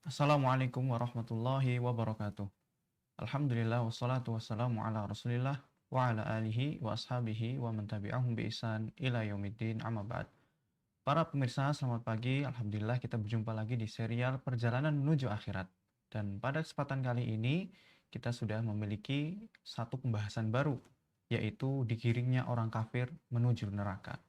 Assalamualaikum warahmatullahi wabarakatuh. Alhamdulillah wassalatu wassalamu ala Rasulillah wa ala alihi wa ashabihi wa man tabi'ahum bi ihsan ila yaumiddin amma ba'd. Para pemirsa, selamat pagi. Alhamdulillah kita berjumpa lagi di serial Perjalanan Menuju Akhirat. Dan pada kesempatan kali ini kita sudah memiliki satu pembahasan baru, yaitu digiringnya orang kafir menuju neraka.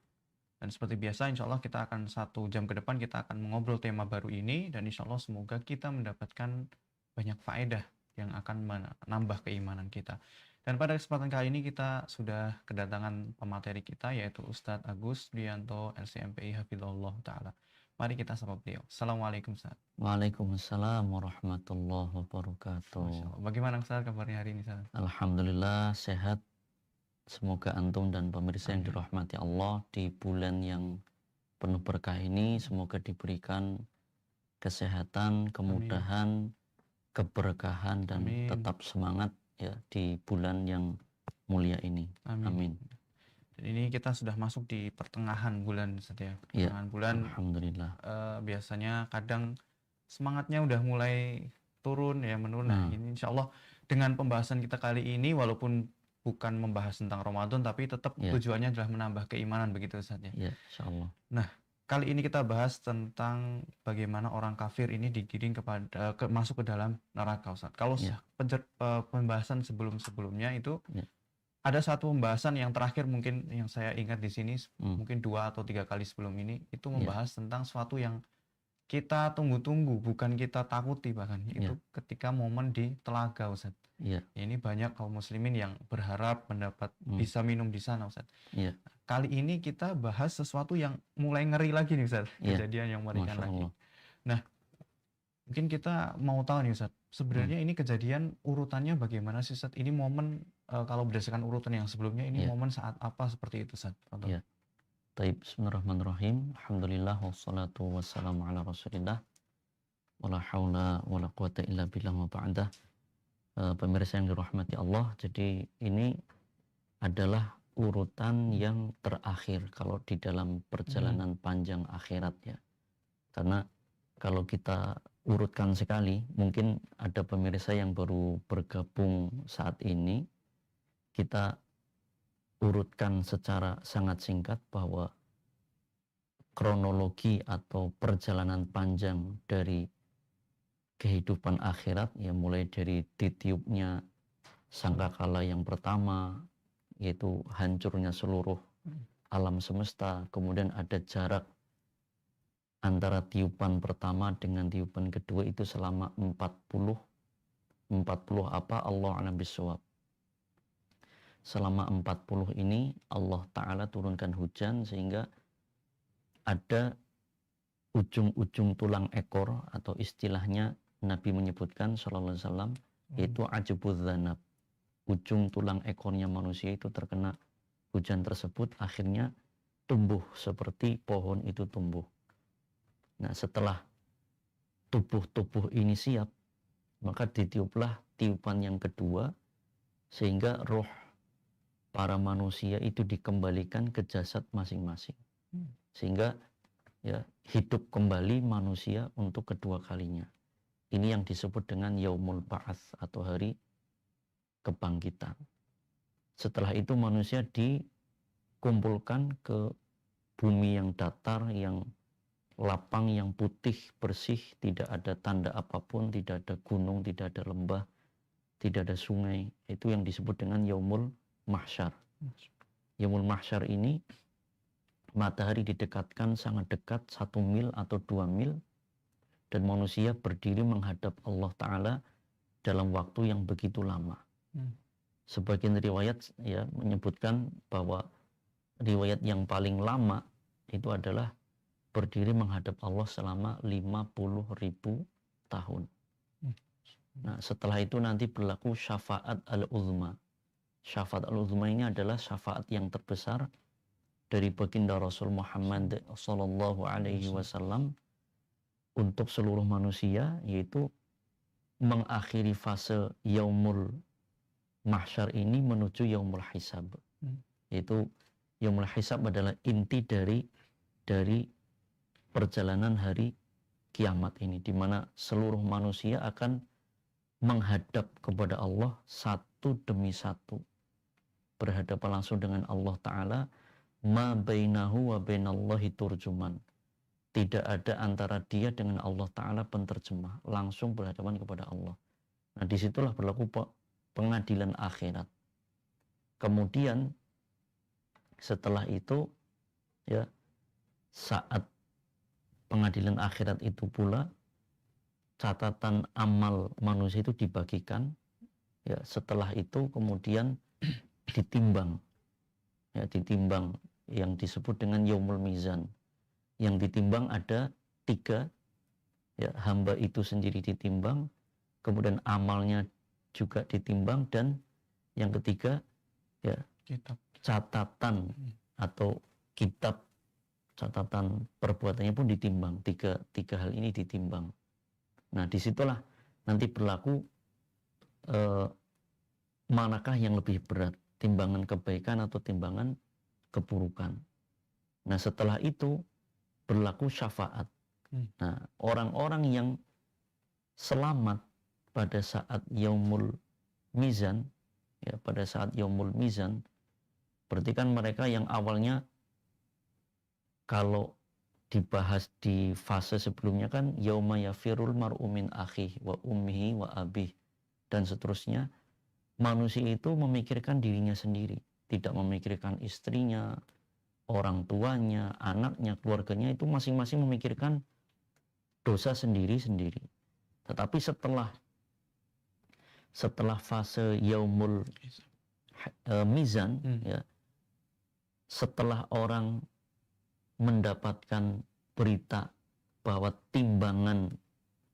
Dan seperti biasa, insya Allah kita akan 1 jam ke depan kita akan mengobrol tema baru ini, dan insya Allah semoga kita mendapatkan banyak faedah yang akan menambah keimanan kita. Dan pada kesempatan kali ini kita sudah kedatangan pemateri kita, yaitu Ustadz Agus Dianto LCMPI Hafizahullah Ta'ala. Mari kita sapa beliau. Assalamualaikum Ustadz. Waalaikumsalam warahmatullahi wabarakatuh. Masya Allah. Bagaimana Ustadz kabarnya hari ini Ustadz? Alhamdulillah sehat. Semoga antum dan pemirsa yang dirahmati Allah di bulan yang penuh berkah ini semoga diberikan kesehatan, kemudahan, keberkahan dan Amin. tetap semangat ya di bulan yang mulia ini. Amin. Dan ini kita sudah masuk di pertengahan bulan Ustadz ya. Ya, Pertengahan bulan alhamdulillah. Biasanya kadang semangatnya udah mulai turun ya, menurun. Nah, ini insya Allah dengan pembahasan kita kali ini walaupun bukan membahas tentang Ramadan tapi tetap tujuannya adalah menambah keimanan, begitu Ustaz ya. Ya, insya Allah. Nah, kali ini kita bahas tentang bagaimana orang kafir ini digiring masuk ke dalam neraka Ustaz. Kalau pembahasan sebelumnya itu ada satu pembahasan yang terakhir mungkin yang saya ingat di sini mungkin 2 atau 3 kali sebelum ini itu membahas tentang suatu yang kita tunggu-tunggu, bukan kita takuti bahkan. Itu ketika momen di telaga Ustaz. Ini banyak kaum muslimin yang berharap mendapat bisa minum di sana Ustaz. Kali ini kita bahas sesuatu yang mulai ngeri lagi nih Ustaz. Kejadian yang mengerikan lagi. Nah, mungkin kita mau tahu nih Ustaz, sebenarnya ini kejadian urutannya bagaimana sih Ustaz? Ini momen kalau berdasarkan urutan yang sebelumnya ini momen saat apa seperti itu Ustaz? Taib, bismillahirrahmanirrahim. Alhamdulillah wassalatu wassalamu ala Rasulillah. Wala haula wala quwata illa billah wa ba'dah. Pemirsa yang dirahmati Allah, jadi ini adalah urutan yang terakhir kalau di dalam perjalanan panjang akhirat ya. Karena kalau kita urutkan sekali, mungkin ada pemirsa yang baru bergabung saat ini, kita urutkan secara sangat singkat bahwa kronologi atau perjalanan panjang dari kehidupan akhirat ya, mulai dari ditiupnya sangkakala yang pertama, yaitu hancurnya seluruh alam semesta, kemudian ada jarak antara tiupan pertama dengan tiupan kedua itu selama 40 apa Allah a'lam bishawab. Selama 40 ini Allah Ta'ala turunkan hujan sehingga ada ujung-ujung tulang ekor, atau istilahnya Nabi menyebutkan sallallahu alaihi wasallam yaitu ajbuz zanab. Ujung tulang ekornya manusia itu terkena hujan tersebut, akhirnya tumbuh seperti pohon itu tumbuh. Nah, setelah tubuh-tubuh ini siap, maka ditiuplah tiupan yang kedua sehingga roh para manusia itu dikembalikan ke jasad masing-masing. Sehingga ya hidup kembali manusia untuk kedua kalinya. Ini yang disebut dengan yaumul ba'ats atau hari kebangkitan. Setelah itu manusia dikumpulkan ke bumi yang datar, yang lapang, yang putih, bersih, tidak ada tanda apapun, tidak ada gunung, tidak ada lembah, tidak ada sungai. Itu yang disebut dengan yaumul mahsyar. Yaumul mahsyar ini matahari didekatkan sangat dekat, 1 mil atau 2 mil, dan manusia berdiri menghadap Allah Ta'ala dalam waktu yang begitu lama. Sebagian riwayat ya menyebutkan bahwa riwayat yang paling lama itu adalah berdiri menghadap Allah selama 50.000 tahun. Nah, setelah itu nanti berlaku syafaat al-uzma. Syafaat al-uzma ini adalah syafaat yang terbesar dari baginda Rasul Muhammad sallallahu alaihi wasallam untuk seluruh manusia, yaitu mengakhiri fase yaumul mahsyar ini menuju yaumul hisab. Yaitu yaumul hisab adalah inti dari perjalanan hari kiamat ini, di mana seluruh manusia akan menghadap kepada Allah satu demi satu, berhadapan langsung dengan Allah Ta'ala. Ma bainahu wa bainallahi turjuman, tidak ada antara dia dengan Allah Ta'ala penterjemah, langsung berhadapan kepada Allah. Nah, disitulah berlaku pengadilan akhirat. Kemudian setelah itu, ya, saat pengadilan akhirat itu pula catatan amal manusia itu dibagikan. Ya, setelah itu kemudian ditimbang, ya, ditimbang yang disebut dengan yaumul mizan. Yang ditimbang ada 3, ya, hamba itu sendiri ditimbang, kemudian amalnya juga ditimbang, dan yang ketiga, ya, Kitab. catatan atau kitab catatan perbuatannya pun ditimbang. Tiga hal ini ditimbang. Nah, disitulah nanti berlaku manakah yang lebih berat, timbangan kebaikan atau timbangan keburukan. Nah, setelah itu berlaku syafaat. Nah, orang-orang yang selamat pada saat yaumul mizan, ya, pada saat yaumul mizan, berarti kan mereka yang awalnya, kalau dibahas di fase sebelumnya kan yauma yafirul mar'u min akhihi wa ummihi wa abih dan seterusnya. Manusia itu memikirkan dirinya sendiri, tidak memikirkan istrinya, orang tuanya, anaknya, keluarganya, itu masing-masing memikirkan dosa sendiri-sendiri. Tetapi setelah fase yaumul mizan, ya, setelah orang mendapatkan berita bahwa timbangan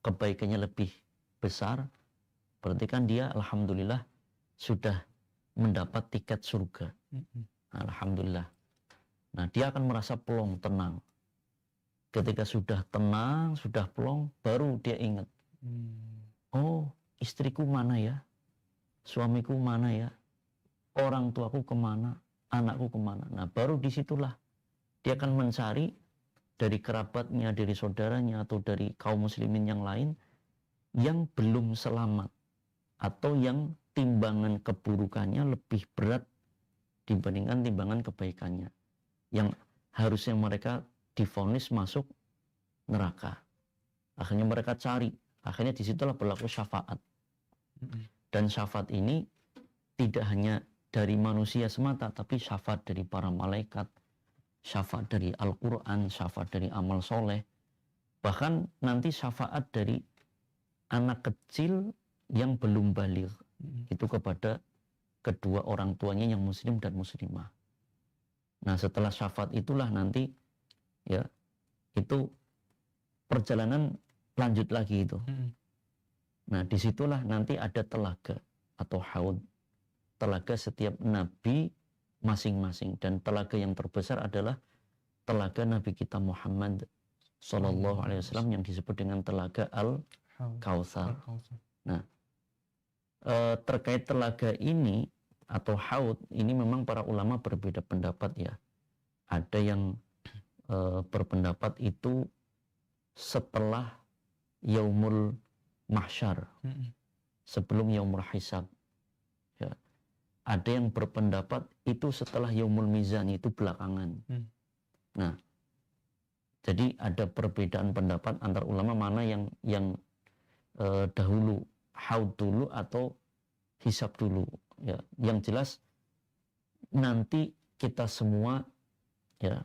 kebaikannya lebih besar, berarti kan dia alhamdulillah sudah mendapat tiket surga. Alhamdulillah. Nah, dia akan merasa plong, tenang. Ketika sudah tenang, sudah plong, baru dia ingat, oh, istriku mana ya, suamiku mana ya, orang tuaku kemana, anakku kemana. Nah, baru disitulah dia akan mencari dari kerabatnya, dari saudaranya, atau dari kaum muslimin yang lain yang belum selamat, atau yang timbangan keburukannya lebih berat dibandingkan timbangan kebaikannya, yang harusnya mereka divonis masuk neraka. Akhirnya mereka cari, akhirnya disitulah berlaku syafaat. Dan syafaat ini tidak hanya dari manusia semata, tapi syafaat dari para malaikat, syafaat dari Al-Quran, syafaat dari amal soleh, bahkan nanti syafaat dari anak kecil yang belum baligh, itu kepada kedua orang tuanya yang muslim dan muslimah. Nah, setelah syafaat itulah nanti, ya, itu perjalanan lanjut lagi itu. Nah, disitulah nanti ada telaga atau haud, telaga setiap nabi masing-masing, dan telaga yang terbesar adalah telaga Nabi kita Muhammad Sallallahu Alaihi Wasallam yang disebut dengan telaga Al-Kautsar. Nah, terkait telaga ini atau haud ini memang para ulama berbeda pendapat, ya. Ada yang berpendapat itu setelah yaumul mahsyar, sebelum yaumul hisab. Ya. Ada yang berpendapat itu setelah yaumul mizan, itu belakangan. Nah, jadi ada perbedaan pendapat antar ulama mana yang dahulu, haud dulu atau hisab dulu. Ya, yang jelas nanti kita semua, ya,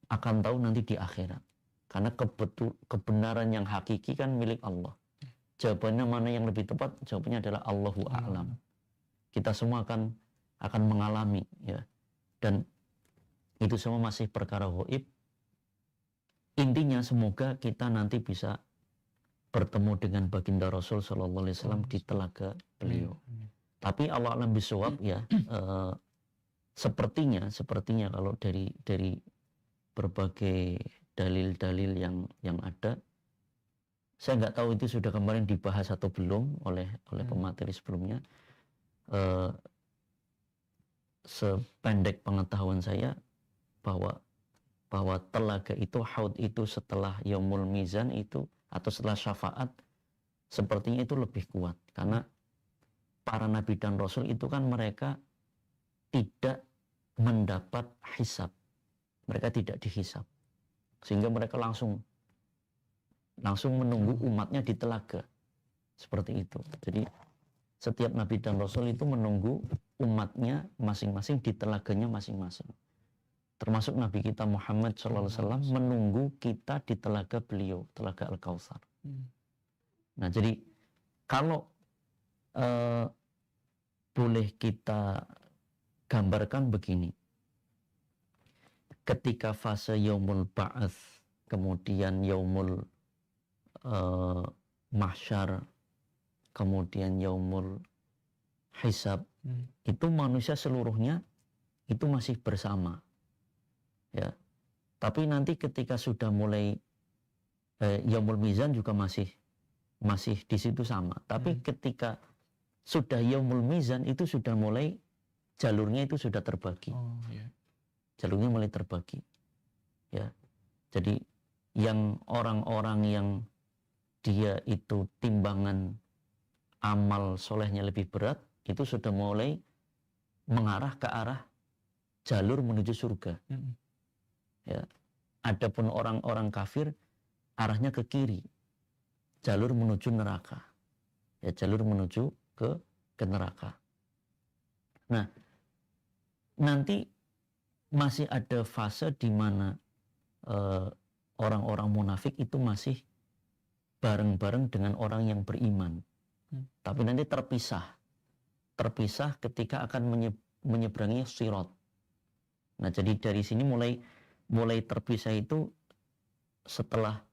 akan tahu nanti di akhirat. Karena kebenaran yang hakiki kan milik Allah. Jawabannya mana yang lebih tepat? Jawabannya adalah Allahu a'lam. Kita semua akan mengalami, ya. Dan itu semua masih perkara ghaib. Intinya semoga kita nanti bisa bertemu dengan baginda Rasul Sallallahu Alaihi Wasallam di telaga beliau. Tapi Allah alam bisawab, ya, sepertinya kalau dari berbagai dalil-dalil yang ada, saya nggak tahu itu sudah kemarin dibahas atau belum oleh pemateri sebelumnya. Sependek pengetahuan saya bahwa telaga itu, haud itu setelah yaumul mizan itu atau setelah syafaat, sepertinya itu lebih kuat. Karena para nabi dan rasul itu kan mereka tidak mendapat hisab. Mereka tidak dihisab. Sehingga mereka langsung menunggu umatnya di telaga. Seperti itu. Jadi setiap nabi dan rasul itu menunggu umatnya masing-masing di telaganya masing-masing. Termasuk nabi kita Muhammad SAW menunggu kita di telaga beliau, telaga Al-Kautsar. Nah, jadi kalau boleh kita gambarkan begini. Ketika fase yaumul ba'ats, kemudian yaumul mahsyar, kemudian yaumul hisab, itu manusia seluruhnya itu masih bersama, ya. Tapi nanti ketika sudah mulai yaumul mizan juga masih di situ sama. Tapi ketika sudah yaumul mizan itu sudah mulai jalurnya itu sudah terbagi. Jalurnya mulai terbagi, ya. Jadi yang orang-orang yang dia itu timbangan amal solehnya lebih berat, itu sudah mulai mengarah ke arah jalur menuju surga. Ya. Adapun orang-orang kafir arahnya ke kiri, jalur menuju neraka. Ya, jalur menuju ke neraka. Nah, nanti masih ada fase di mana orang-orang munafik itu masih bareng-bareng dengan orang yang beriman. Tapi nanti terpisah ketika akan menyeberangi sirat. Nah, jadi dari sini mulai terpisah itu setelah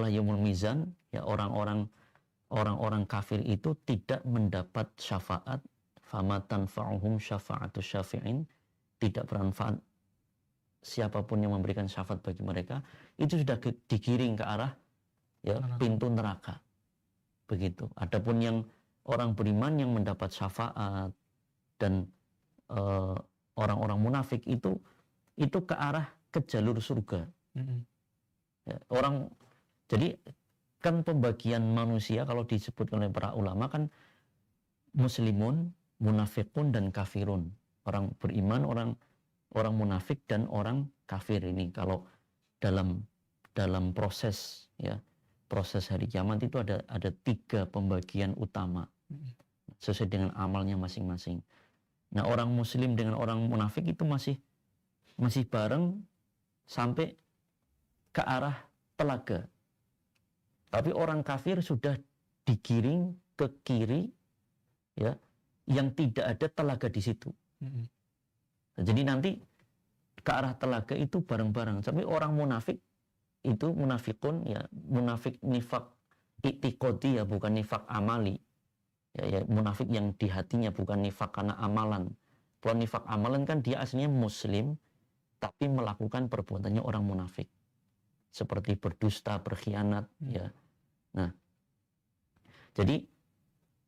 yaumul mizan, ya, orang-orang kafir itu tidak mendapat syafaat, fama tanfa'uhum syafa'atu syafi'in, tidak bermanfaat siapapun yang memberikan syafaat bagi mereka, itu sudah digiring ke arah, ya, pintu neraka. Begitu. Adapun yang orang beriman yang mendapat syafaat dan orang-orang munafik itu ke arah ke jalur surga. Ya, jadi kan pembagian manusia kalau disebut oleh para ulama kan muslimun, munafikun, dan kafirun. Orang beriman, orang munafik, dan orang kafir. Ini kalau dalam proses, ya, proses hari kiamat itu ada 3 pembagian utama sesuai dengan amalnya masing-masing. Nah, orang muslim dengan orang munafik itu masih bareng sampai ke arah telaga. Tapi orang kafir sudah digiring ke kiri, ya, yang tidak ada telaga di situ. Jadi nanti ke arah telaga itu bareng-bareng. Tapi orang munafik itu munafikun, ya, munafik nifak i'tiqodi, ya, bukan nifak amali. Ya, munafik yang di hatinya, bukan nifak karena amalan. Kalau nifak amalan kan dia aslinya muslim tapi melakukan perbuatannya orang munafik. Seperti berdusta, berkhianat, ya. Nah, jadi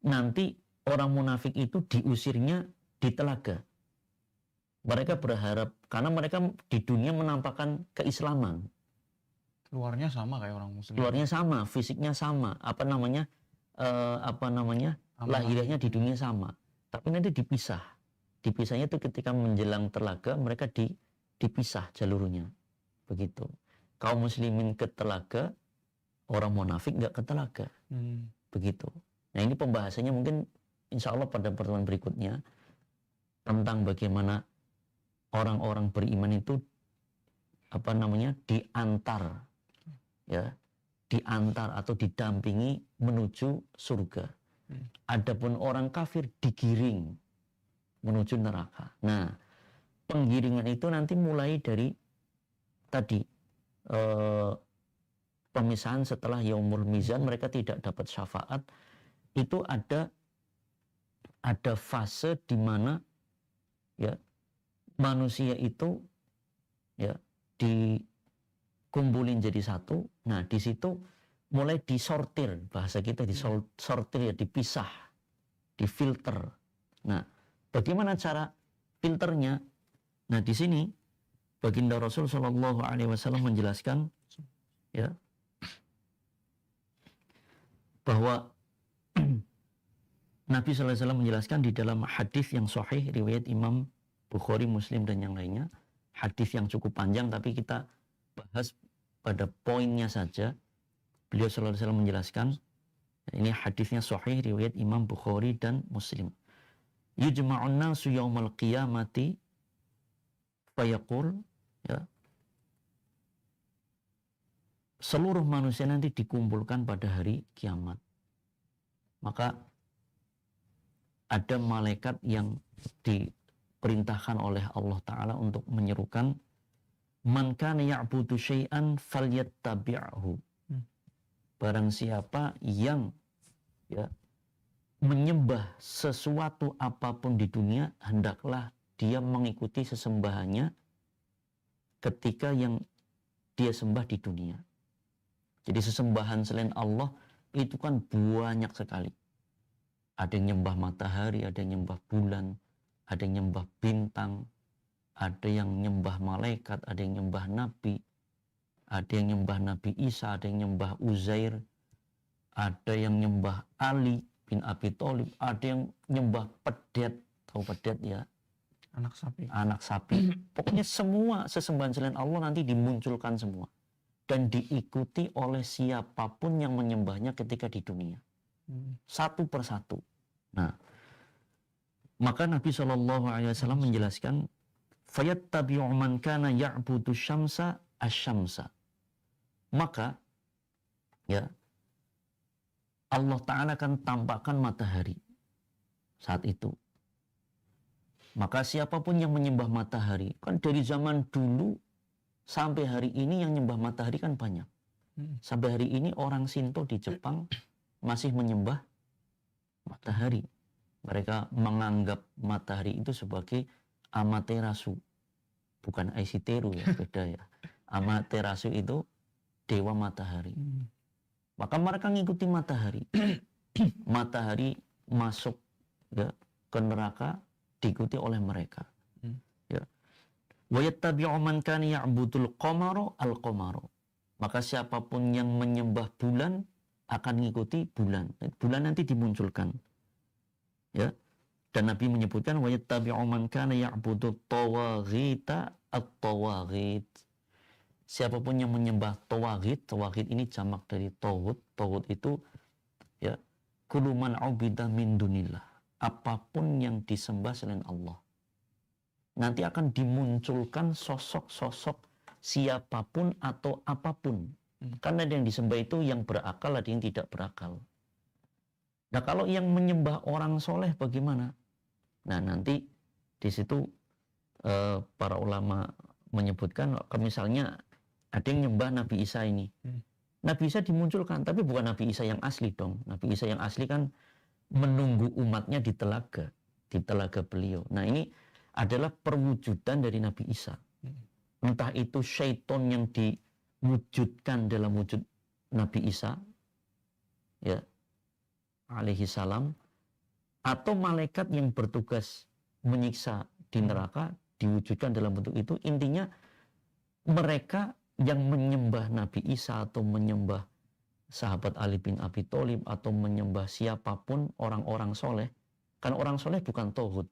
nanti orang munafik itu diusirnya di telaga. Mereka berharap, karena mereka di dunia menampakkan keislaman. Luarnya sama kayak orang muslim. Luarnya sama, fisiknya sama, lahirnya di dunia sama. Tapi nanti dipisah. Dipisahnya itu ketika menjelang telaga, mereka dipisah jalurnya. Begitu. Kaum muslimin ke telaga, orang munafik nggak ke telaga. Begitu. Nah, ini pembahasannya mungkin insya Allah pada pertemuan berikutnya tentang bagaimana orang-orang beriman itu diantar, ya, diantar atau didampingi menuju surga. Adapun orang kafir digiring menuju neraka. Nah, penggiringan itu nanti mulai dari tadi pemisahan setelah yaumul mizan, mereka tidak dapat syafaat. Itu ada fase di mana, ya, manusia itu, ya, dikumpulin jadi satu. Nah, di situ mulai disortir, bahasa kita disortir, ya, dipisah, difilter. Nah, bagaimana cara filternya? Nah, di sini baginda Rasul Shallallahu Alaihi Wasallam menjelaskan, ya, bahwa Nabi SAW menjelaskan di dalam hadis yang sahih riwayat Imam Bukhari, Muslim dan yang lainnya, hadis yang cukup panjang tapi kita bahas pada poinnya saja. Beliau SAW menjelaskan, ini hadisnya sahih riwayat Imam Bukhari dan Muslim. Yujma'un nasu yaumal qiyamati fayaqul, ya, seluruh manusia nanti dikumpulkan pada hari kiamat. Maka ada malaikat yang diperintahkan oleh Allah Ta'ala untuk menyerukan, man kana ya'budu syai'an falyattabi'hu. Barang siapa yang, ya, menyembah sesuatu apapun di dunia, hendaklah dia mengikuti sesembahannya ketika yang dia sembah di dunia. Jadi sesembahan selain Allah itu kan banyak sekali. Ada yang nyembah matahari, ada yang nyembah bulan, ada yang nyembah bintang, ada yang nyembah malaikat, ada yang nyembah nabi, ada yang nyembah Nabi Isa, ada yang nyembah Uzair, ada yang nyembah Ali bin Abi Thalib, ada yang nyembah pedet, tahu pedet ya? Anak sapi. Anak sapi. Pokoknya semua sesembahan selain Allah nanti dimunculkan semua dan diikuti oleh siapapun yang menyembahnya ketika di dunia. Satu persatu. Nah, maka Nabi SAW menjelaskan, fayattabi'u man kana ya'budu syamsa asy-syamsa. Maka, ya, Allah Ta'ala akan tampakkan matahari saat itu. Maka siapapun yang menyembah matahari, kan dari zaman dulu sampai hari ini yang menyembah matahari kan banyak. Sampai hari ini orang Shinto di Jepang masih menyembah matahari. Mereka menganggap matahari itu sebagai Amaterasu. Bukan Aishiteru ya, beda ya. Amaterasu itu dewa matahari. Maka mereka ngikuti matahari. Matahari masuk, ya, ke neraka diikuti oleh mereka. Ya. Wa yattabi'u man kana ya'budul qamara al-qamara. Maka siapapun yang menyembah bulan akan mengikuti bulan. Bulan nanti dimunculkan. Ya. Dan Nabi menyebutkan wa yattabi'u man kana ya'budut tawaghita at-tawaghit. Siapapun yang menyembah tawaghit, tawaghit ini jamak dari tauhid. Tauhid itu, ya, kullu man 'ubida min dunillah. Apapun yang disembah selain Allah. Nanti akan dimunculkan sosok-sosok siapapun atau apapun. Karena ada yang disembah itu yang berakal, ada yang tidak berakal. Nah, kalau yang menyembah orang soleh bagaimana? Nah, nanti di situ para ulama menyebutkan, misalnya ada yang nyembah Nabi Isa ini. Nabi Isa dimunculkan, tapi bukan Nabi Isa yang asli dong. Nabi Isa yang asli kan menunggu umatnya di telaga beliau. Nah, ini adalah perwujudan dari Nabi Isa. Entah itu syaitan yang diwujudkan dalam wujud Nabi Isa, ya, alaihi salam, atau malaikat yang bertugas menyiksa di neraka diwujudkan dalam bentuk itu. Intinya mereka yang menyembah Nabi Isa atau menyembah sahabat Ali bin Abi Thalib atau menyembah siapapun orang-orang soleh, kan orang soleh bukan tauhid.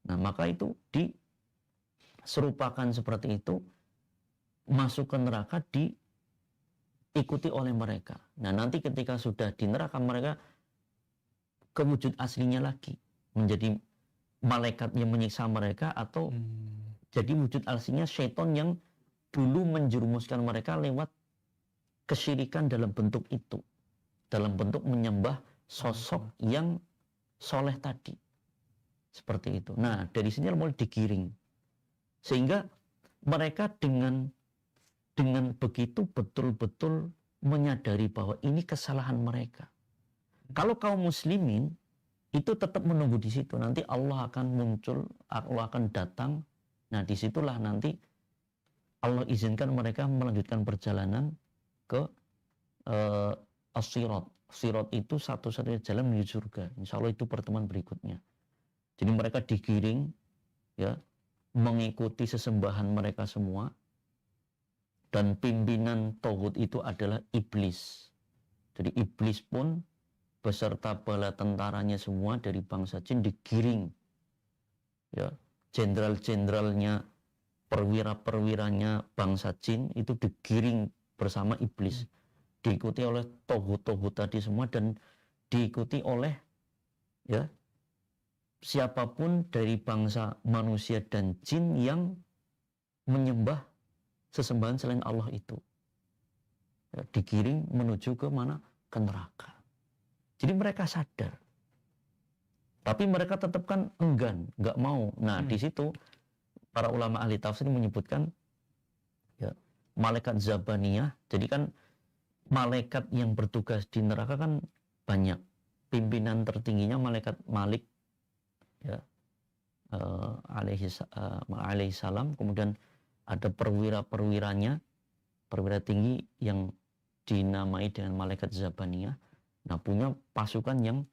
Nah, maka itu diserupakan seperti itu, masuk ke neraka diikuti oleh mereka. Nah, nanti ketika sudah di neraka mereka ke wujud aslinya lagi, menjadi malaikat yang menyiksa mereka, atau jadi wujud aslinya syaitan yang dulu menjerumuskan mereka lewat kesyirikan dalam bentuk itu, dalam bentuk menyembah sosok yang soleh tadi, seperti itu. Nah, dari sini mulai digiring sehingga mereka dengan begitu betul-betul menyadari bahwa ini kesalahan mereka. Kalau kaum muslimin itu tetap menunggu di situ, nanti Allah akan muncul, Allah akan datang. Nah, disitulah nanti Allah izinkan mereka melanjutkan perjalanan ke as-sirat. Sirat itu satu-satunya jalan menuju surga. Insya Allah itu pertemuan berikutnya. Jadi mereka digiring, ya, mengikuti sesembahan mereka semua, dan pimpinan tauhid itu adalah iblis. Jadi iblis pun beserta bala tentaranya semua dari bangsa jin digiring. Ya, jenderal-jenderalnya, perwira-perwiranya bangsa jin itu digiring bersama iblis. Diikuti oleh tohut-tohut tadi semua dan diikuti oleh ya siapapun dari bangsa manusia dan jin yang menyembah sesembahan selain Allah itu. Ya, digiring menuju ke mana? Ke neraka. Jadi mereka sadar. Tapi mereka tetap kan enggan, nggak mau. Nah, di situ para ulama ahli tafsir menyebutkan ya, malaikat Zabaniyah. Jadi kan malaikat yang bertugas di neraka kan banyak. Pimpinan tertingginya malaikat Malik ya, alaihi salam. Kemudian ada perwira-perwiranya, perwira tinggi yang dinamai dengan malaikat Zabaniyah. Nah, punya pasukan yang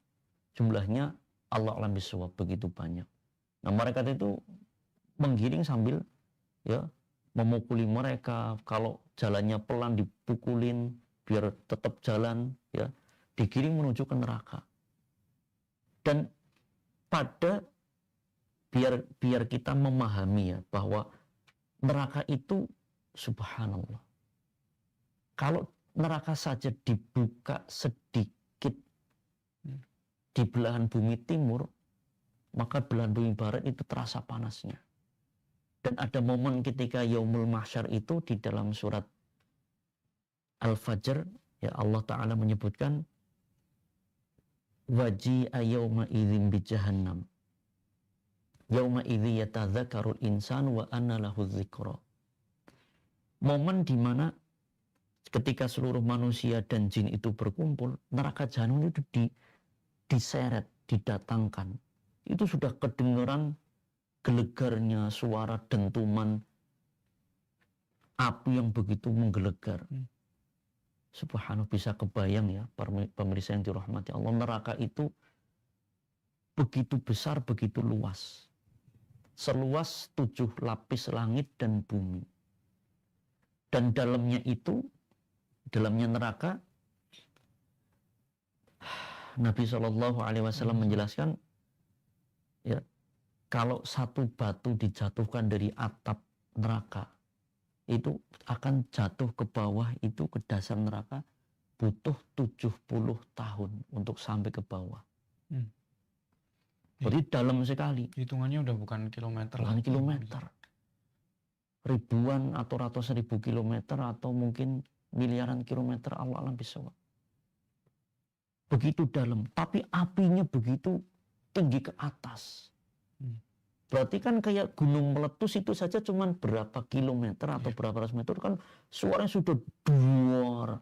jumlahnya Allah alam bisawab begitu banyak. Nah, mereka itu menggiring sambil ya memukuli mereka. Kalau jalannya pelan dipukulin biar tetap jalan, ya digiring menuju ke neraka. Dan pada biar kita memahami ya bahwa neraka itu subhanallah. Kalau neraka saja dibuka sedikit di belahan bumi timur, maka belahan bumi barat itu terasa panasnya. Dan ada momen ketika Yaumul Mahsyar itu di dalam surat Al-Fajr, ya Allah Ta'ala menyebutkan waji'a yawma idzin bi jahannam. Yauma idzi yatadzakarul insan wa anna lahu dzikra. Momen di mana ketika seluruh manusia dan jin itu berkumpul, neraka jahanam itu diseret, didatangkan. Itu sudah kedengeran gelegarnya suara dentuman api yang begitu menggelegar. Subhanallah, bisa kebayang ya pemirsa yang dirahmati Allah, neraka itu begitu besar, begitu luas. Seluas 7 lapis langit dan bumi. Dan dalamnya neraka, Nabi SAW menjelaskan, ya, kalau satu batu dijatuhkan dari atap neraka, itu akan jatuh ke bawah, itu ke dasar neraka, butuh 70 tahun untuk sampai ke bawah. Jadi dalam sekali. Hitungannya udah bukan kilometer. Bukan kilometer. Ribuan atau ratusan ribu kilometer atau mungkin miliaran kilometer, Allah alam bisawab. Begitu dalam, tapi apinya begitu tinggi ke atas. Berarti kan kayak gunung meletus itu saja cuman berapa kilometer atau berapa ratus meter kan suaranya sudah duar.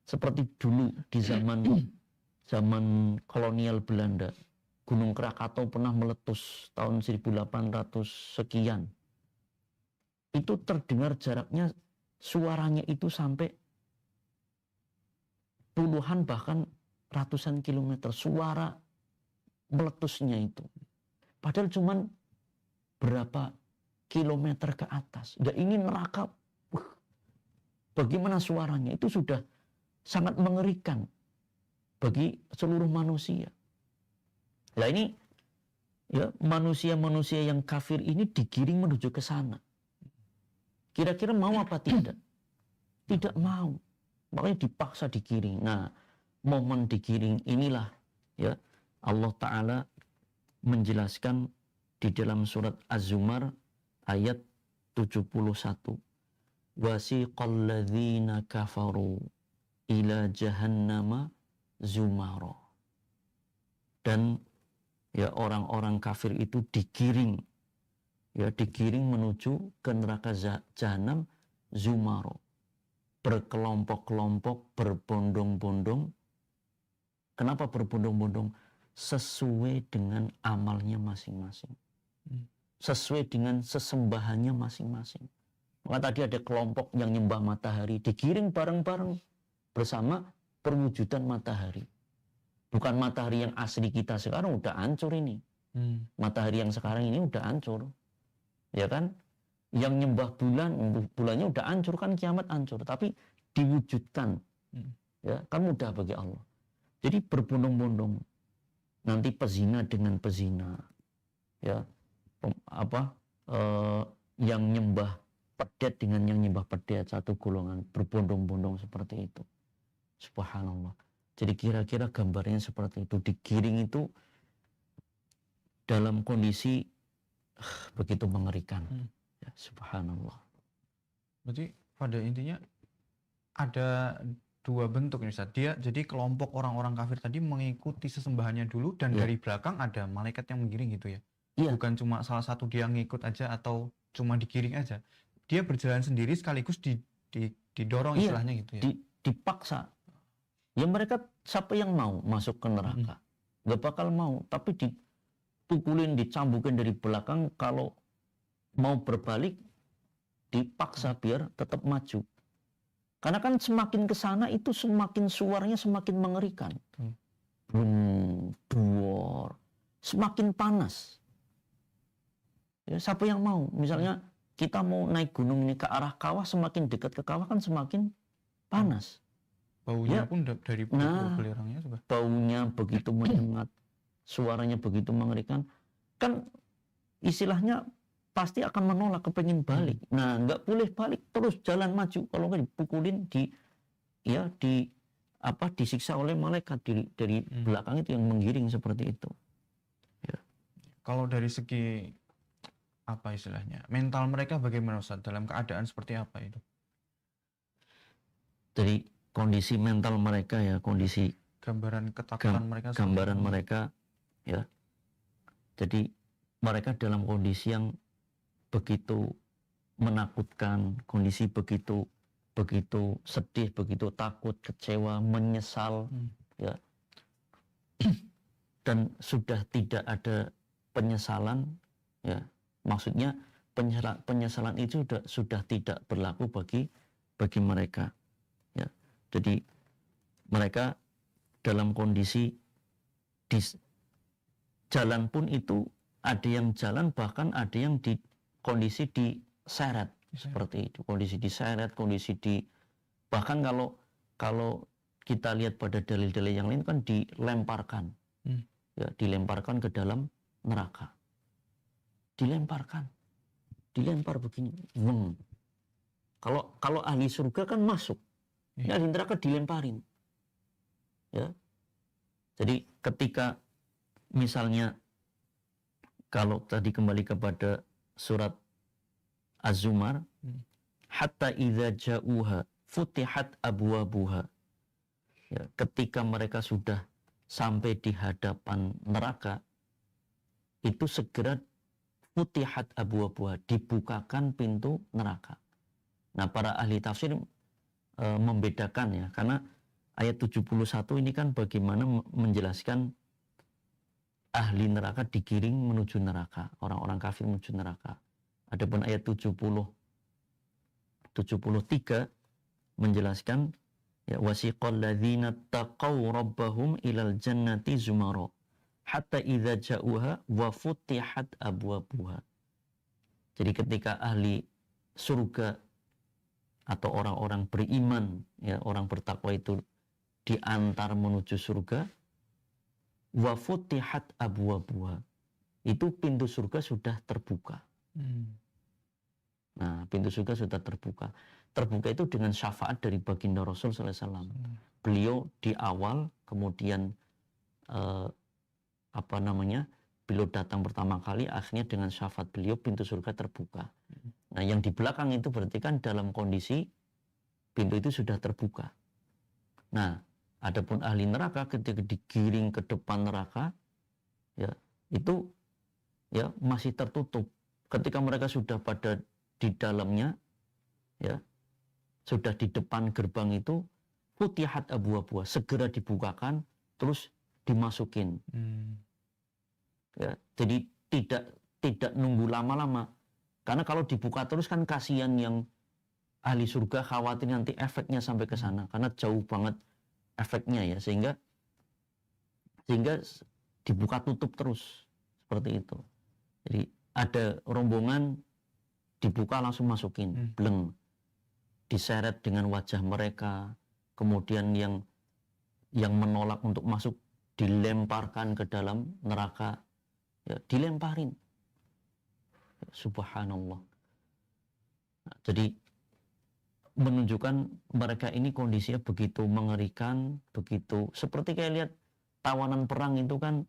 Seperti dulu di zaman kolonial Belanda. Gunung Krakatau pernah meletus tahun 1800 sekian. Itu terdengar jaraknya, suaranya itu sampai puluhan bahkan ratusan kilometer. Suara meletusnya itu. Padahal cuman berapa kilometer ke atas. Dan ini neraka. Bagaimana suaranya? Itu sudah sangat mengerikan bagi seluruh manusia. Nah ini ya manusia-manusia yang kafir ini digiring menuju ke sana. Kira-kira mau apa tidak? Tidak mau. Makanya dipaksa digiring. Nah, momen digiring inilah ya Allah Ta'ala menjelaskan di dalam surat Az-Zumar ayat 71. Wasiqal ladzina kafaru ila jahannama zumara. Dan ya orang-orang kafir itu digiring menuju ke neraka jahanam zumaro, berkelompok-kelompok, berbondong-bondong. Kenapa berbondong-bondong? Sesuai dengan amalnya masing-masing, sesuai dengan sesembahannya masing-masing. Maka tadi ada kelompok yang nyembah matahari, digiring bareng-bareng bersama perwujudan matahari. Bukan matahari yang asli kita sekarang udah hancur ini. Matahari yang sekarang ini udah hancur. Ya kan? Yang nyembah bulannya udah hancur kan, kiamat hancur. Tapi diwujudkan ya kan mudah bagi Allah. Jadi berbondong-bondong nanti pezina dengan pezina, ya yang nyembah pedet dengan yang nyembah pedet, satu golongan, berbondong-bondong seperti itu. Subhanallah. Jadi kira-kira gambarnya seperti itu. Digiring itu dalam kondisi begitu mengerikan. Ya, subhanallah. Berarti pada intinya ada dua bentuk nih Ustaz. Dia jadi kelompok orang-orang kafir tadi mengikuti sesembahannya dulu dan Ya. dari belakang ada malaikat yang menggiring gitu ya. Iya. Bukan cuma salah satu dia ngikut aja atau cuma digiring aja. Dia berjalan sendiri sekaligus didorong Iya, istilahnya gitu ya. dipaksa. Ya mereka siapa yang mau masuk ke neraka? Gak bakal mau, tapi dipukulin, dicambukin dari belakang, kalau mau berbalik dipaksa biar tetap maju. Karena kan semakin ke sana itu semakin suaranya semakin mengerikan. Duor, semakin panas. Ya, siapa yang mau? Misalnya kita mau naik gunung ini ke arah kawah, semakin dekat ke kawah kan semakin panas. Baunya Ya. pun dari Nah, belerangnya juga. baunya begitu menyengat, suaranya begitu mengerikan. Kan istilahnya pasti akan menolak, kepengen balik. Nah, nggak boleh balik, terus jalan maju. Kalau nggak dipukulin, disiksa oleh malaikat dari belakang itu yang menggiring seperti itu. Ya. Kalau dari segi apa istilahnya, mental mereka bagaimana Ustaz? Dalam keadaan seperti apa itu? Dari kondisi mental mereka ya, kondisi Gambaran ketakutan mereka. Gambaran mereka ya. Jadi mereka dalam kondisi yang begitu menakutkan, kondisi begitu sedih, begitu takut, kecewa, menyesal, ya. Dan sudah tidak ada penyesalan, ya. Maksudnya penyesalan itu sudah tidak berlaku bagi mereka, ya. Jadi mereka dalam kondisi di jalan pun itu ada yang jalan, bahkan ada yang di kondisi diseret seperti itu, kondisi diseret, bahkan kalau kita lihat pada dalil-dalil yang lain kan dilemparkan, ya, dilemparkan ke dalam neraka, dilempar begini. Kalau ahli surga kan masuk, ahli neraka dilemparin, ya. Jadi ketika misalnya kalau tadi kembali kepada surat Az-Zumar, hatta idza ja'uha futihat abwabuha. Ya, ketika mereka sudah sampai di hadapan neraka, itu segera futihat abwabuha, dibukakan pintu neraka. Nah, para ahli tafsir membedakan ya, karena ayat 71 ini kan bagaimana menjelaskan ahli neraka digiring menuju neraka, orang-orang kafir menuju neraka. Adapun ayat 73 menjelaskan ya, wasiqal ladzina taqaw rabbahum ilal jannati zumara hatta idza ja'uha wa futihat abwabuha. Jadi ketika ahli surga atau orang-orang beriman, ya, orang bertakwa itu diantar menuju surga, wa futihat abwabuha, itu pintu surga sudah terbuka. Nah, pintu surga sudah terbuka. Terbuka itu dengan syafaat dari baginda Rasul sallallahu alaihi wasallam. Beliau di awal, kemudian beliau datang pertama kali, akhirnya dengan syafaat beliau pintu surga terbuka. Nah, yang di belakang itu berarti kan dalam kondisi pintu itu sudah terbuka. Nah, adapun ahli neraka ketika digiring ke depan neraka, ya, itu ya masih tertutup. Ketika mereka sudah pada di dalamnya, ya, sudah di depan gerbang itu, futihat abwabuha, segera dibukakan, terus dimasukin. Ya, jadi tidak nunggu lama-lama. Karena kalau dibuka terus kan kasihan yang ahli surga, khawatir nanti efeknya sampai ke sana, karena jauh banget efeknya ya, sehingga dibuka tutup terus seperti itu. Jadi ada rombongan dibuka langsung masukin, bleng, diseret dengan wajah mereka, kemudian yang yang menolak untuk masuk dilemparkan ke dalam neraka, ya, dilemparin. Subhanallah. Nah, jadi menunjukkan mereka ini kondisinya begitu mengerikan, begitu seperti kayak lihat tawanan perang itu kan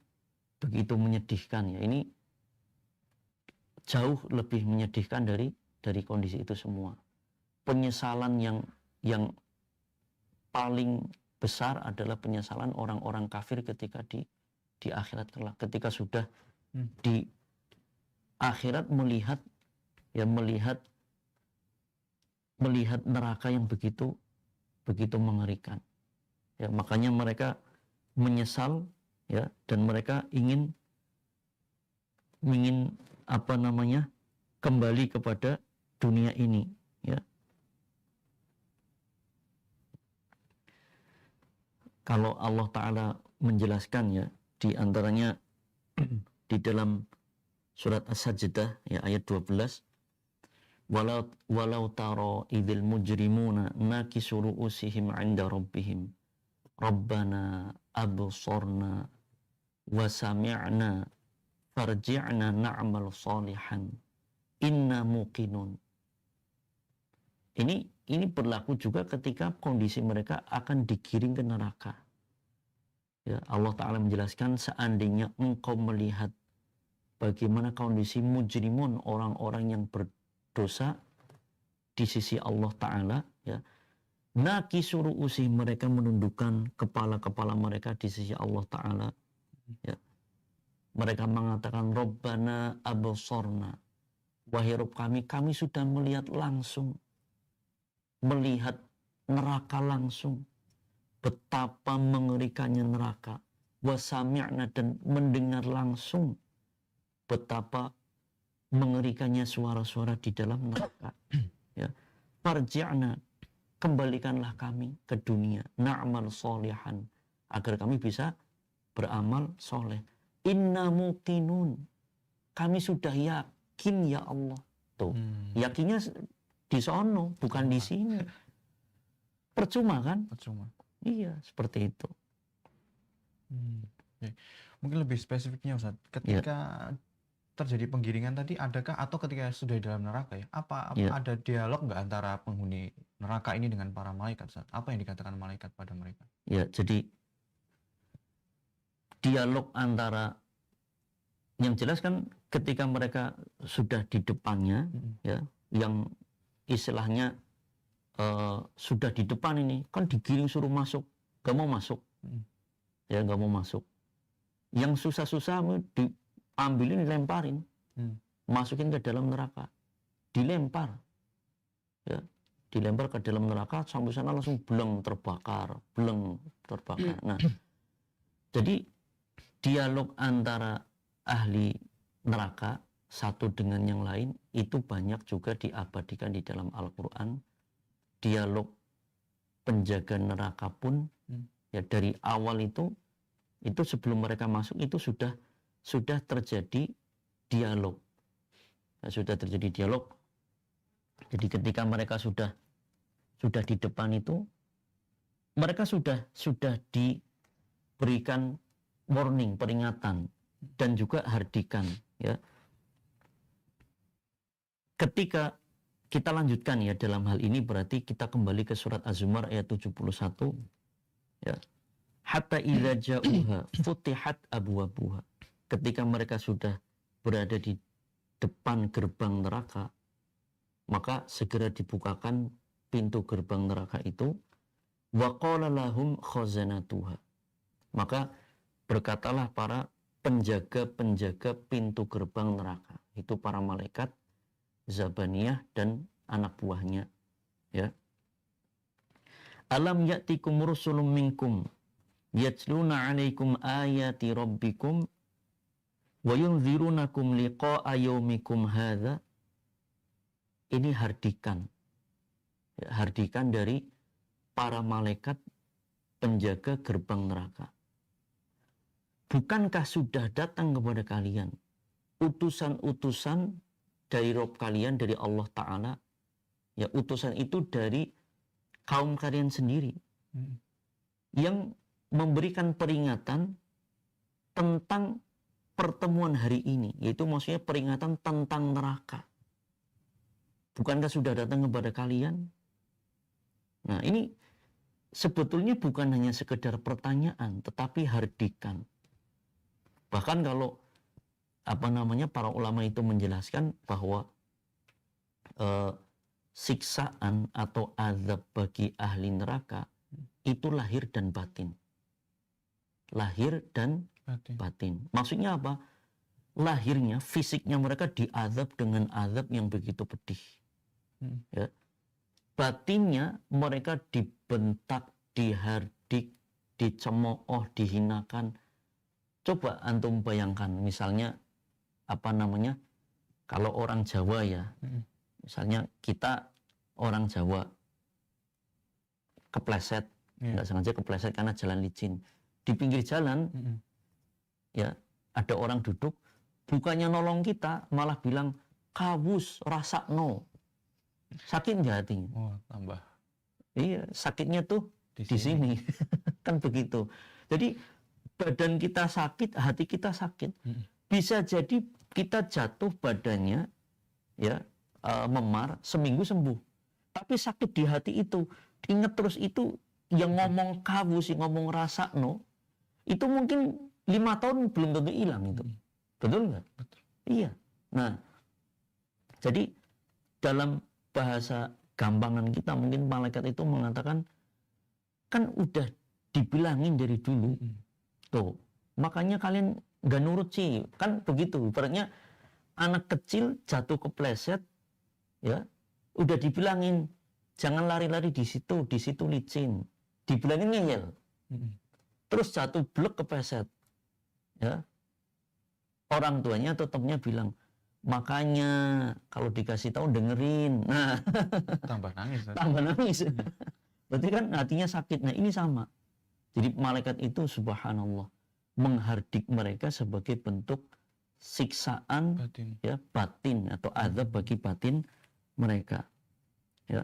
begitu menyedihkan, ya. Ini jauh lebih menyedihkan dari kondisi itu semua. Penyesalan yang paling besar adalah penyesalan orang-orang kafir ketika di akhirat kelak, ketika sudah di akhirat melihat neraka yang begitu mengerikan, ya. Makanya mereka menyesal, ya, dan mereka ingin kembali kepada dunia ini, ya. Kalau Allah Ta'ala menjelaskan, ya, di antaranya di dalam surat As-Sajdah, ya, ayat 12, walau taro idzil mujrimuna nakisu ru'usihim 'inda rabbihim rabbana absorna wa sami'na farji'na na'mal salihan inna muqinun. Ini berlaku juga ketika kondisi mereka akan digiring ke neraka. Ya, Allah Ta'ala menjelaskan, seandainya engkau melihat bagaimana kondisi mujrimun, orang-orang yang berdosa di sisi Allah Ta'ala, ya, nakisu ru'usihim, mereka menundukkan kepala-kepala mereka di sisi Allah Ta'ala, ya. Mereka mengatakan, Rabbana absorna, wahai Rabb kami sudah melihat langsung, melihat neraka langsung, betapa mengerikannya neraka, wasami'na, dan mendengar langsung betapa mengerikannya suara-suara di dalam neraka, ya. Farji'na, kembalikanlah kami ke dunia, na'mal solihan, agar kami bisa beramal soleh. Inna muqinun, kami sudah yakin, ya Allah. Tuh, yakinnya di sono, bukan di sini. Percuma kan? Percuma. Iya, seperti itu. Okay. Mungkin lebih spesifiknya, Ustaz, ketika terjadi penggiringan tadi, adakah, atau ketika sudah di dalam neraka, ya, apa ada dialog nggak antara penghuni neraka ini dengan para malaikat, Ustaz? Apa yang dikatakan malaikat pada mereka? Ya, jadi dialog antara, yang jelas kan ketika mereka sudah di depannya, ya, yang istilahnya sudah di depan ini, kan digiring suruh masuk, gak mau masuk, ya, gak mau masuk. Yang susah-susah diambilin, dilemparin, masukin ke dalam neraka, dilempar, ya, dilempar ke dalam neraka, sampai sana langsung bleng terbakar. Nah, jadi dialog antara ahli neraka satu dengan yang lain itu banyak juga diabadikan di dalam Al-Quran. Dialog penjaga neraka pun, ya, dari awal itu sebelum mereka masuk itu sudah terjadi dialog, ya, sudah terjadi dialog. Jadi ketika mereka sudah di depan itu, mereka sudah diberikan warning, peringatan, dan juga hardikan, ya. Ketika kita lanjutkan, ya, dalam hal ini berarti kita kembali ke surat Az-Zumar ayat 71, ya. Hatta idza ja'uha futihat abwabuha. Ketika mereka sudah berada di depan gerbang neraka, maka segera dibukakan pintu gerbang neraka itu. Wa qala lahum khazanatuha. Maka berkatalah para penjaga-penjaga pintu gerbang neraka, itu para malaikat Zabaniyah dan anak buahnya, ya. Alam ya'tikum rusulun minkum yatluna 'alaikum ayati rabbikum wa yunzirunakum liqa'a yaumikum hadza. Ini hardikan, ya, hardikan dari para malaikat penjaga gerbang neraka. Bukankah sudah datang kepada kalian utusan-utusan dari Rabb kalian, dari Allah Ta'ala, ya, utusan itu dari kaum kalian sendiri, yang memberikan peringatan tentang pertemuan hari ini, yaitu maksudnya peringatan tentang neraka. Bukankah sudah datang kepada kalian? Nah, ini sebetulnya bukan hanya sekedar pertanyaan, tetapi hardikan. Bahkan kalau para ulama itu menjelaskan bahwa siksaan atau azab bagi ahli neraka itu lahir dan batin. Lahir dan batin. Maksudnya apa? Lahirnya, fisiknya mereka diazab dengan azab yang begitu pedih. Ya. Batinnya mereka dibentak, dihardik, dicemooh, dihinakan. Coba antum bayangkan, misalnya kalau orang Jawa ya, misalnya kita orang Jawa kepleset, nggak sengaja kepleset karena jalan licin. Di pinggir jalan, ya ada orang duduk, bukannya nolong kita, malah bilang, kawus, rasakno. Sakit nggak hatinya? Oh, tambah. Iya, sakitnya tuh di sini. Kan begitu. Jadi badan kita sakit, hati kita sakit. Bisa jadi kita jatuh badannya, ya memar, seminggu sembuh. Tapi sakit di hati itu, ingat terus itu, yang ngomong kawus, yang ngomong rasakno, itu mungkin 5 tahun belum tentu hilang itu. Betul nggak? Betul. Iya. Nah, jadi dalam bahasa gampangan kita, mungkin malaikat itu mengatakan, kan udah dibilangin dari dulu. Tuh, makanya kalian nggak nurut sih. Kan begitu. Ibaratnya anak kecil jatuh kepleset, ya, udah dibilangin, jangan lari-lari di situ licin. Dibilangin ngeyel. Terus jatuh blek kepleset. Ya. Orang tuanya tetapnya bilang, makanya kalau dikasih tahu dengerin. Nah, Tambah nangis. tambah nangis. Berarti kan hatinya sakit. Nah, ini sama. Jadi malaikat itu subhanallah menghardik mereka sebagai bentuk siksaan batin atau azab bagi batin mereka. Ya.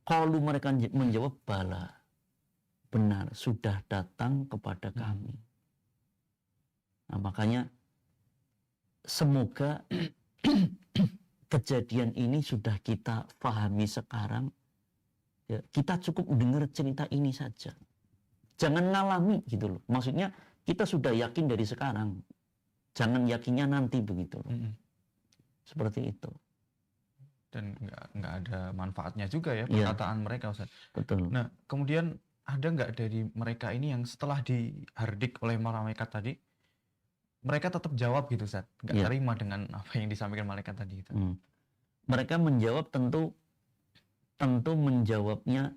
Kalau mereka menjawab bala, benar, sudah datang kepada kami. Nah, makanya semoga kejadian ini sudah kita pahami sekarang. Ya, kita cukup dengar cerita ini saja. Jangan ngalami gitu loh. Maksudnya kita sudah yakin dari sekarang. Jangan yakinnya nanti begitu loh. Seperti itu. Dan nggak ada manfaatnya juga ya perkataan mereka, Ustaz. Betul. Nah, kemudian ada nggak dari mereka ini yang setelah dihardik oleh malaikat tadi, mereka tetap jawab gitu, Ustaz? Nggak terima dengan apa yang disampaikan malaikat tadi itu. Mereka menjawab tentu menjawabnya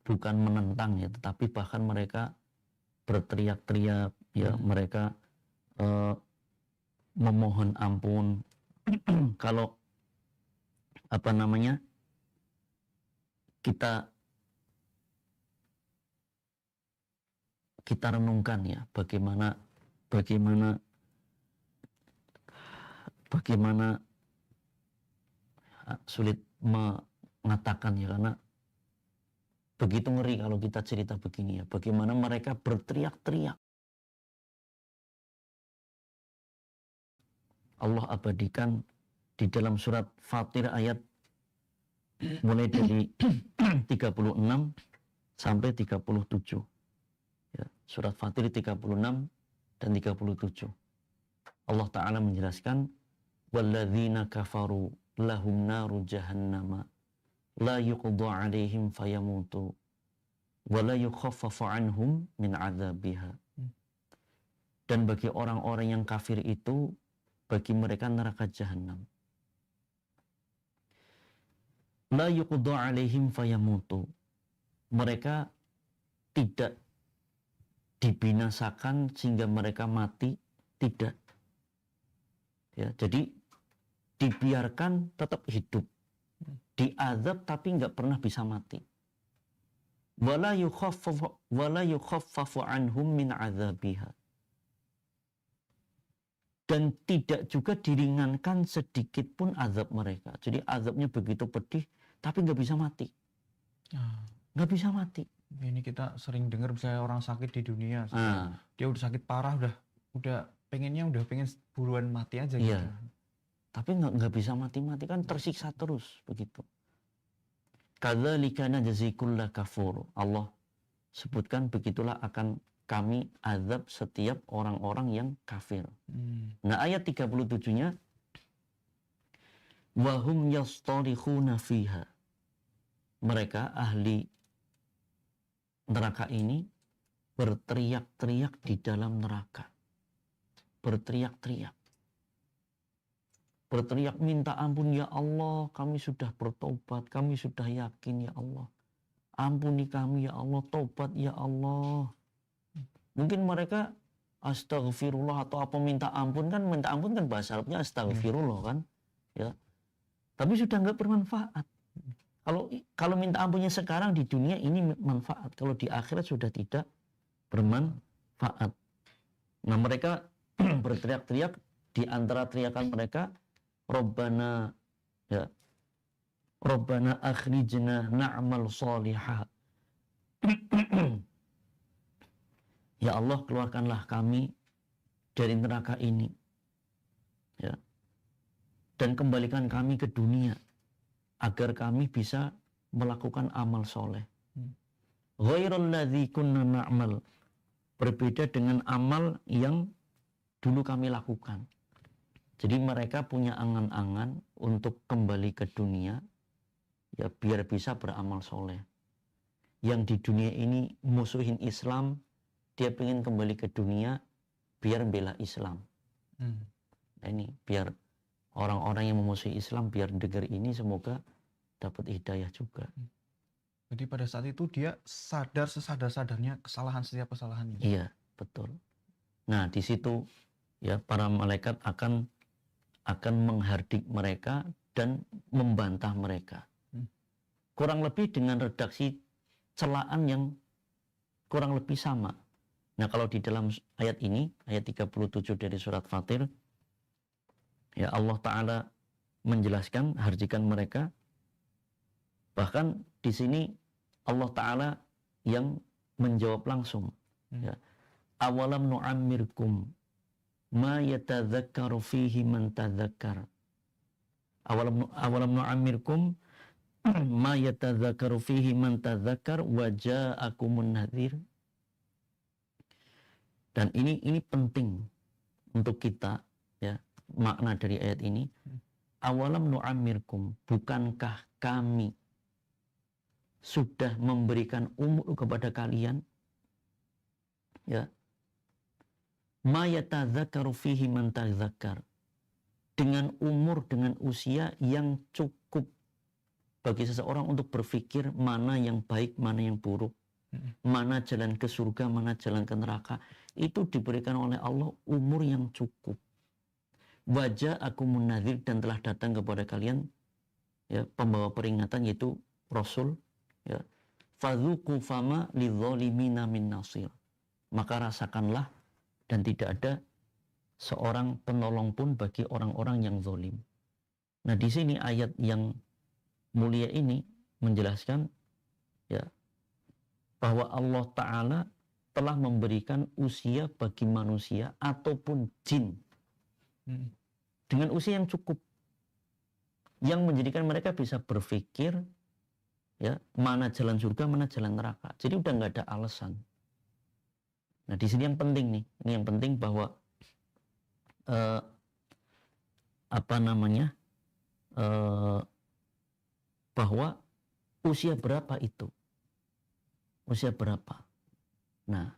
bukan menentang ya, tetapi bahkan mereka berteriak-teriak ya, mereka memohon ampun. Kalau kita renungkan ya, bagaimana sulit mengatakan ya, karena begitu ngeri kalau kita cerita begini ya, bagaimana mereka berteriak-teriak. Allah abadikan di dalam surat Fatir ayat mulai dari 36 sampai 37. Ya, surat Fatir 36 dan 37. Allah Ta'ala menjelaskan, walladzina kafaru lahum naru jahannama la yuqda alaihim fayamutu wa la yukhaffafu anhum min adzabiha. Dan bagi orang-orang yang kafir itu, bagi mereka neraka jahanam. La yuqda alaihim fayamutu. Mereka tidak dibinasakan sehingga mereka mati, tidak. Ya, jadi dibiarkan tetap hidup, diazab tapi nggak pernah bisa mati. Wala yukhaffafu anhum min azabiha. Dan tidak juga diringankan sedikit pun azab mereka. Jadi azabnya begitu pedih, tapi nggak bisa mati. Nggak bisa mati. Ini kita sering dengar misalnya orang sakit di dunia, Ah, dia udah sakit parah, udah pengen buruan mati aja gitu. iya. Tapi nggak bisa mati-mati, kan tersiksa terus begitu. Kadzalika najzi kulla kafur. Allah sebutkan begitulah akan kami azab setiap orang-orang yang kafir. Nah, ayat 37-nya wahum yastarikhuna fiha. Mereka ahli neraka ini berteriak-teriak di dalam neraka. Berteriak-teriak. Berteriak minta ampun, ya Allah, kami sudah bertobat, kami sudah yakin, ya Allah. Ampuni kami, ya Allah, tobat, ya Allah. Mungkin mereka astaghfirullah atau apa minta ampun kan bahasa Arabnya astaghfirullah kan, ya. Tapi sudah nggak bermanfaat. Kalau minta ampunnya sekarang di dunia ini manfaat, kalau di akhirat sudah tidak bermanfaat. Nah, mereka berteriak-teriak, di antara teriakan mereka, Rabbana, ya, Rabbana akhrijna na'mal salihah. Ya Allah, keluarkanlah kami dari neraka ini, ya, dan kembalikan kami ke dunia agar kami bisa melakukan amal soleh. Ghairul ladzi kunna na'mal, berbeda dengan amal yang dulu kami lakukan. Jadi mereka punya angan-angan untuk kembali ke dunia, ya, biar bisa beramal soleh. Yang di dunia ini musuhin Islam, dia pengen kembali ke dunia biar bela Islam. Nah, ini biar orang-orang yang memusuhi Islam biar dengar ini semoga dapat hidayah juga. Jadi pada saat itu dia sadar sesadar-sadarnya setiap kesalahannya. Iya, betul. Nah, di situ ya para malaikat akan menghardik mereka dan membantah mereka. Kurang lebih dengan redaksi celaan yang kurang lebih sama. Nah, kalau di dalam ayat ini, ayat 37 dari surat Fatir, ya Allah Ta'ala menjelaskan hardikan mereka. Bahkan di sini Allah Ta'ala yang menjawab langsung. Ya. Awalam nu'ammirkum ma yatadzakkaru fihi man tadzakkar. Awalam nu'ammirkum ma yatadzakkaru fihi man tadzakkar wa ja'akumun nadhir. Dan ini penting untuk kita, ya, makna dari ayat ini. Awalam nu'ammirkum, bukankah kami sudah memberikan umur kepada kalian, ya, ma yatadzakkaru fihi man tadzakkar, dengan umur, dengan usia yang cukup bagi seseorang untuk berpikir mana yang baik, mana yang buruk, mana jalan ke surga, mana jalan ke neraka. Itu diberikan oleh Allah umur yang cukup. Wajah aku munadzir, dan telah datang kepada kalian, ya, pembawa peringatan, yaitu Rasul, ya. Fadzuqu fama lidzalimina min nasir. Maka rasakanlah, dan tidak ada seorang penolong pun bagi orang-orang yang zalim. Nah, di sini ayat yang mulia ini menjelaskan, ya, bahwa Allah Ta'ala telah memberikan usia bagi manusia ataupun jin dengan usia yang cukup, yang menjadikan mereka bisa berpikir, ya, mana jalan surga, mana jalan neraka. Jadi udah nggak ada alasan. Nah, di sini yang penting nih, ini yang penting bahwa bahwa usia berapa itu, usia berapa. Nah,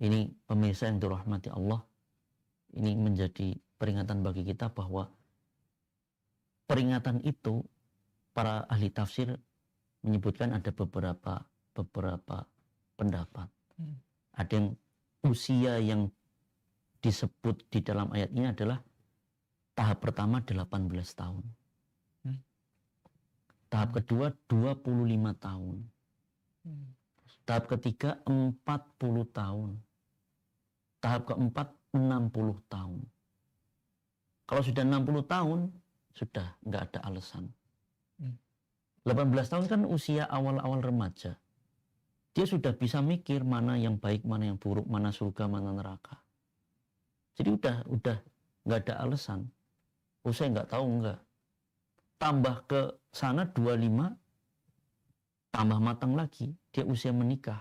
ini pemirsa yang dirahmati Allah, ini menjadi peringatan bagi kita bahwa peringatan itu para ahli tafsir menyebutkan ada beberapa pendapat. Ada yang usia yang disebut di dalam ayat ini adalah tahap pertama 18 tahun. Tahap kedua 25 tahun. Tahap ketiga 40 tahun. Tahap keempat 60 tahun. Kalau sudah 60 tahun, sudah nggak ada alasan. 18 tahun kan usia awal-awal remaja. Dia sudah bisa mikir mana yang baik, mana yang buruk, mana surga, mana neraka. Jadi udah nggak ada alasan. Oh saya nggak tahu, nggak. Tambah ke sana 25, tambah matang lagi, dia usia menikah.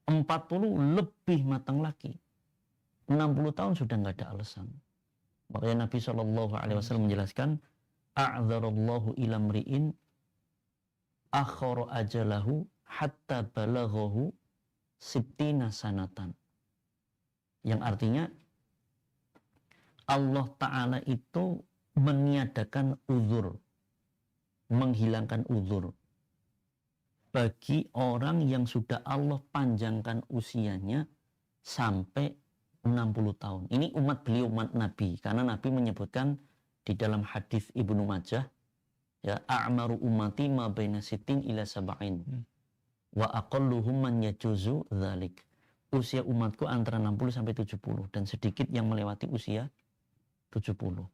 40 lebih matang lagi. 60 tahun sudah nggak ada alasan. Makanya Nabi SAW menjelaskan, a'dzarallahu ila mri'in akhara ajalahu hatta balaghahu sittina sanatan. Yang artinya Allah Ta'ala itu meniadakan uzur, menghilangkan uzur bagi orang yang sudah Allah panjangkan usianya sampai 60 tahun. Ini umat beliau, umat Nabi. Karena Nabi menyebutkan di dalam hadis Ibnu Majah, ya, a'maru ummati ma baina sittin ila sab'in. Wa aqalluhum man yajuzu dzalik. Usia umatku antara 60 sampai 70 dan sedikit yang melewati usia 70.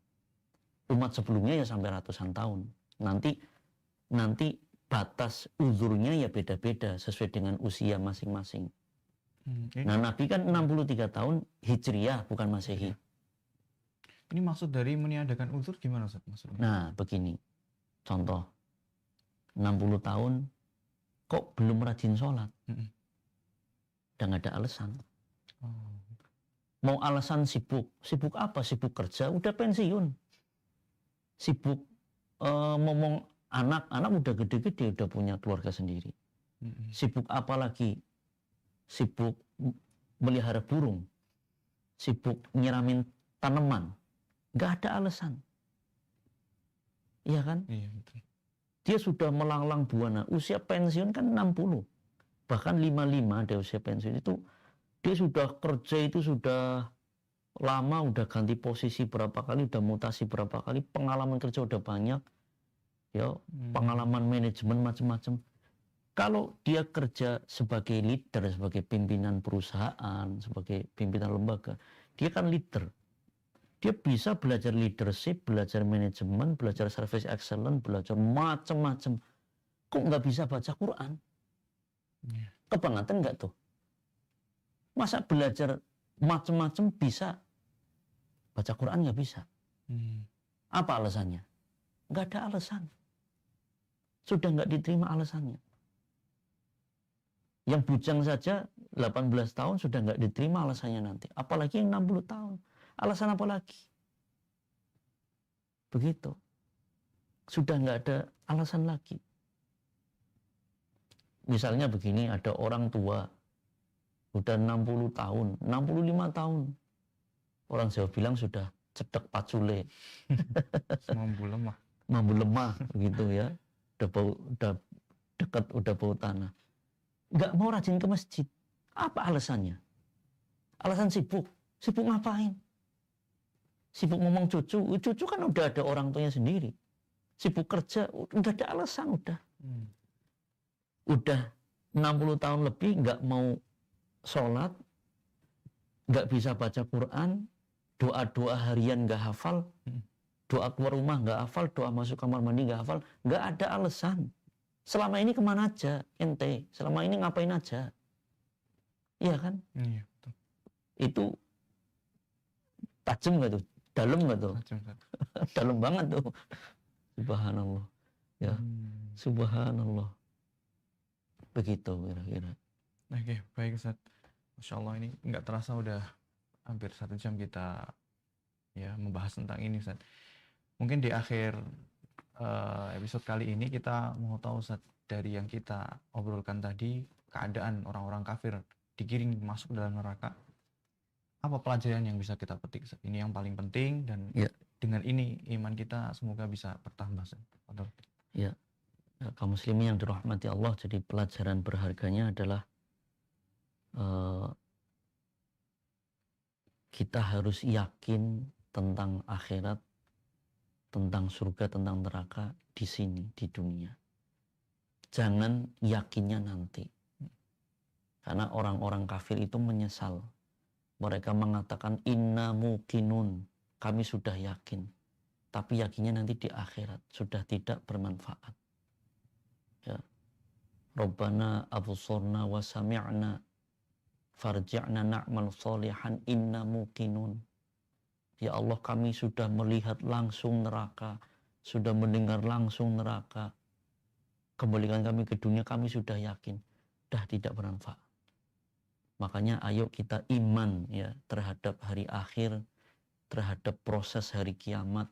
Umat sebelumnya ya sampai ratusan tahun. Nanti batas uzurnya ya beda-beda sesuai dengan usia masing-masing. Nah, Nabi kan 63 tahun Hijriyah, bukan Masehi. Ini maksud dari meniadakan uzur gimana, Ustaz, maksudnya? Nah, begini. Contoh. 60 tahun kok belum rajin sholat? Udah nggak ada alasan. Mau alasan sibuk. Sibuk apa? Sibuk kerja, udah pensiun. Sibuk ngomong anak udah gede-gede, udah punya keluarga sendiri. Sibuk apa lagi? Sibuk melihara burung, sibuk nyiramin tanaman, nggak ada alasan. Iya kan? Iya, betul. Dia sudah melanglang buana, usia pensiun kan 60, bahkan 55 ada usia pensiun itu. Dia sudah kerja itu sudah lama, udah ganti posisi berapa kali, udah mutasi berapa kali, pengalaman kerja udah banyak, ya, pengalaman manajemen macam-macam. Kalau dia kerja sebagai leader, sebagai pimpinan perusahaan, sebagai pimpinan lembaga, dia kan leader. Dia bisa belajar leadership, belajar manajemen, belajar service excellence, belajar macam-macam. Kok nggak bisa baca Quran? Kebangetan nggak tuh? Masa belajar macam-macam bisa, baca Quran nggak bisa? Apa alasannya? Nggak ada alasan. Sudah nggak diterima alasannya. Yang bujang saja 18 tahun sudah nggak diterima alasannya nanti. Apalagi yang 60 tahun. Alasan apa lagi? Begitu. Sudah nggak ada alasan lagi. Misalnya begini, ada orang tua. Udah 60 tahun, 65 tahun. Orang Jawa bilang sudah cedek pacule. Mampu lemah. Mampu lemah, begitu ya. Udah dekat, udah bau tanah. Nggak mau rajin ke masjid. Apa alasannya? Alasan sibuk. Sibuk ngapain? Sibuk ngomong cucu. Cucu kan udah ada orang tuanya sendiri. Sibuk kerja, udah ada alasan udah. Udah 60 tahun lebih nggak mau sholat, nggak bisa baca Quran, doa-doa harian nggak hafal, doa keluar rumah nggak hafal, doa masuk kamar mandi nggak hafal, nggak ada alasan. Selama ini kemana aja, ente? Selama ini ngapain aja? Iya kan? Iya, betul. Itu tajam nggak tuh? Dalam nggak tuh? Tajam. Dalam banget tuh. Subhanallah. Ya, subhanallah. Begitu kira-kira. Oke, baik Ustaz. Masya Allah, ini nggak terasa udah hampir 1 jam kita ya membahas tentang ini, Ustaz. Mungkin di akhir episode kali ini kita mau tahu, Ustaz, dari yang kita obrolkan tadi, keadaan orang-orang kafir digiring masuk dalam neraka. Apa pelajaran yang bisa kita petik, Ustaz? Ini yang paling penting, dan dengan ini iman kita semoga bisa bertambah, Ustaz. Ya, kaum muslimin yang dirahmati Allah, jadi pelajaran berharganya adalah kita harus yakin tentang akhirat, tentang surga, tentang neraka di sini, di dunia. Jangan yakinnya nanti. Karena orang-orang kafir itu menyesal. Mereka mengatakan inna muqinun, kami sudah yakin. Tapi yakinnya nanti di akhirat sudah tidak bermanfaat. Ya. Rabbana absurna wa sami'na farji'na na'mal sholihan inna muqinun. Ya Allah, kami sudah melihat langsung neraka, sudah mendengar langsung neraka. Kembalikan kami ke dunia, kami sudah yakin. Dah tidak bermanfaat. Makanya ayo kita iman ya terhadap hari akhir, terhadap proses hari kiamat,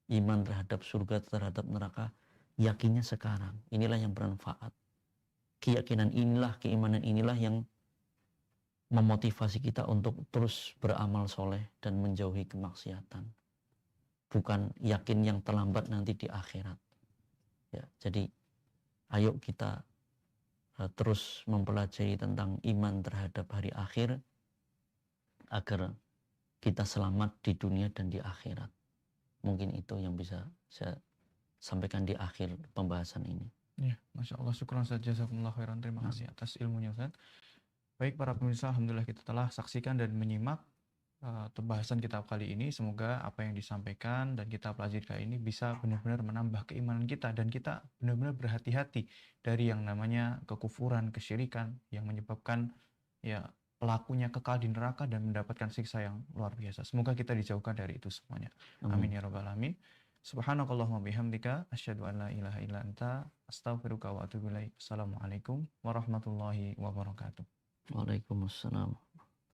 iman terhadap surga, terhadap neraka. Yakinnya sekarang. Inilah yang bermanfaat. Keyakinan inilah, keimanan inilah yang memotivasi kita untuk terus beramal soleh dan menjauhi kemaksiatan. Bukan yakin yang terlambat nanti di akhirat. Ya, jadi ayo kita terus mempelajari tentang iman terhadap hari akhir agar kita selamat di dunia dan di akhirat. Mungkin itu yang bisa saya sampaikan di akhir pembahasan ini. Ya, Masya Allah, syukran saja, jazakumullah khairan. Terima kasih atas ilmunya, Ustaz. Baik para pemirsa, alhamdulillah kita telah saksikan dan menyimak pembahasan kitab kali ini. Semoga apa yang disampaikan dan kita pelajari kali ini bisa benar-benar menambah keimanan kita dan kita benar-benar berhati-hati dari yang namanya kekufuran, kesyirikan yang menyebabkan ya pelakunya kekal di neraka dan mendapatkan siksa yang luar biasa. Semoga kita dijauhkan dari itu semuanya. Amin ya rabbal alamin. Subhanakallahumma bihamdika asyhadu an la ilaha illa anta astaghfiruka wa atubu ilaik. Assalamualaikum warahmatullahi wabarakatuh. Waalaikumsalam.